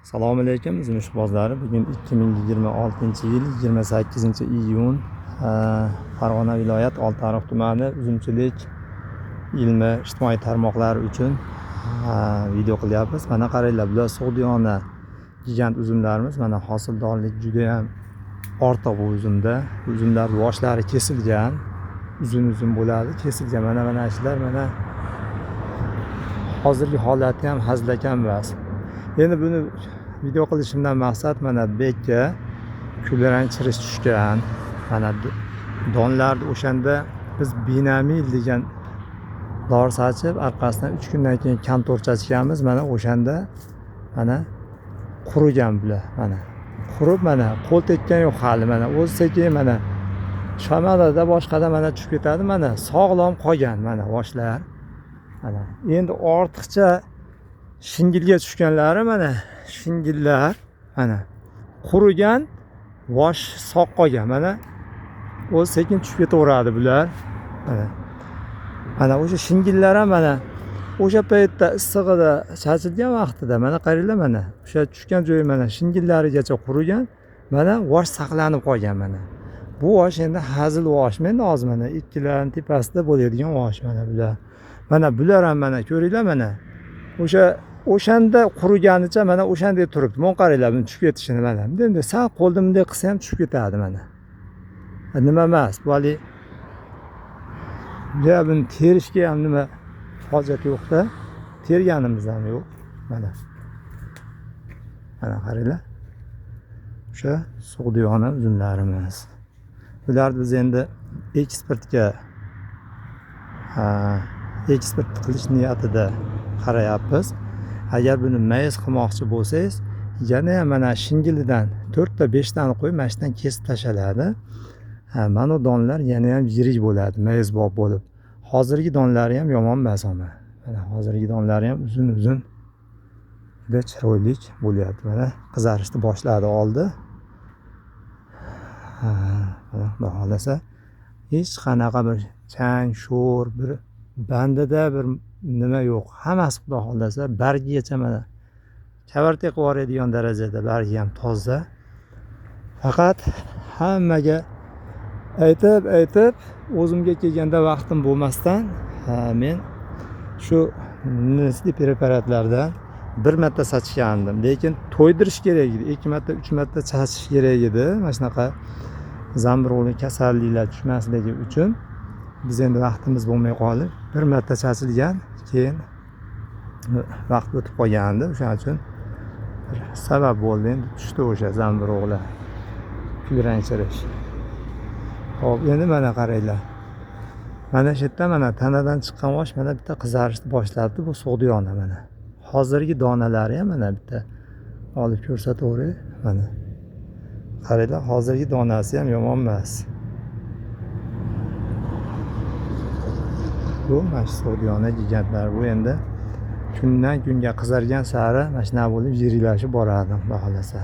Assalomu alaykum izmishbozlari. Bugun 2026-yil 28-iyun Farg'ona viloyat Oltiariq tumani uzumchilik ilmi ijtimoiy tarmoqlari uchun video qilyapmiz. Mana qaranglar, bular Sug'diyona gigant uzumlarimiz. Mana hosildorlik juda ham ortiq bu uzumda. Uzumlar boshlari kesilgan, uzun bo'ladi, kesilgan. Mana shular, mana hozirgi holati ham hazilakam emas. Endi buni video qilishimdan maqsad mana bekka kulrang chirish tushgan. Mana donlarni o'shanda biz binamil degan dori sachib, orqasidan 3 kundan keyin kontor chachganmiz. Mana o'shanda mana qurigan bular. Mana qurib, mana qo'l tekkan yo'q hali. Mana o'zi sekin mana shamalada boshqada mana tushib ketadi. Mana sog'lom qolgan mana boshlar. Mana endi ortiqcha shingilga tushganlari, mana shingillar mana qurigan, bosh soq qolgan. Mana o'zi sekin tushib ketaveradi bular. Mana o'sha shingillar ham mana o'sha paytda issig'ida chachilgan vaqtida mana qaranglar, mana o'sha tushgan joyi mana shingillarigacha qurigan, mana bosh saqlanib qolgan. Mana bu bosh endi hazil bosh. Menda hozir mana ikkilarning tepasida bo'ladigan bosh mana bular. Mana bular ham mana ko'ringlar, mana o'shanda quriganicha mana o'shanday turibdi. Mana qaranglar, buni tushib ketishini mana. Endi sal qo'lni bunday qilsa ham tushib ketadi mana. Nima emas, bu hali buni terishga ham nima hojat yo'q-da. Terganimiz ham yo'q. Mana qaranglar. O'sha Sug'diyona uzumlarimiz. Bularni biz endi eksportga eksport qilish niyatida qarayapmiz. Agar buni mayiz qilmoqchi bo'lsangiz, yana ham mana shingilidan 4 ta 5 tani qo'yib, mashdan kesib tashaladi. Mana donlar yana ham yirik bo'ladi, mayizbop bo'lib. Hozirgi donlari ham yomon emas ama. Mana hozirgi donlari ham uzun juda chiroyli bo'lyapti. Mana qizarishni boshladi oldi. Xudo xolasa hech qanaqa bir chang, sho'r, bir bandida bir nima yo'q. Hammasi xudo xolasa bargigacha mana kavartek qilib yuboradigan darajada bargi ham toza. Faqat hammaga aytib o'zimga kelganda vaqtim bo'lmasdan men shu nisli preparatlardan bir marta sachgandim. Lekin to'ydirish kerak edi. 2 marta, 3 marta chachish kerak edi. Mana shunaqa zamburug'li kasalliklar tushmasligi uchun biz endi vaqtimiz bo'lmay qolib, bir marta chachilgan, keyin vaqt o'tib qolgandi. O'shaning uchun sabab bo'ldi, endi tushdi o'sha zamburug'lar. Kulrang chirish. Xo'p, endi mana qaranglar. Mana shu yerda mana tanadan chiqqan bosh mana bitta qizarishni boshlabdi. Bu Sug'diyona mana. Hozirgi donalari ham mana bitta olib ko'rsataveray. Mana qaranglar, hozirgi donasi ham yomon emas. Bu mana Sug'diyona gigantlar. Bu endi kundan kunga qizargan sari mana shunaqa bo'lib yiriklashib boradi, xudo xolasa.